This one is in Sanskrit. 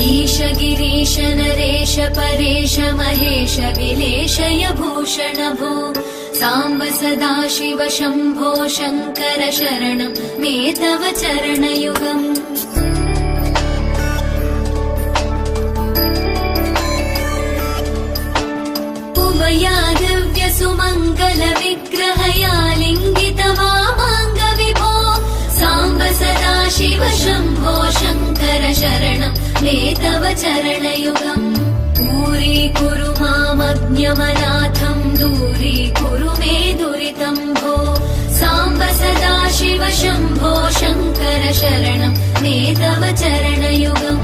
ईश गिरीश नरेश परेश महेश विलेशय भूषण भो साम्ब सदाशिव शम्भो शङ्कर शरणं मे तव चरणयुगम् उमया दिव्य सुमङ्गल विग्रहया लिङ्गित वामाङ्ग विभो साम्ब सदाशिव शम्भो शङ्कर शरणं मे तव चरणयुगम् दूरीकुरु मामज्ञमनाथं दूरीकुरु मे दुरितं भो साम्ब सदाशिव शम्भो शङ्कर शरणं मे तव चरणयुगम्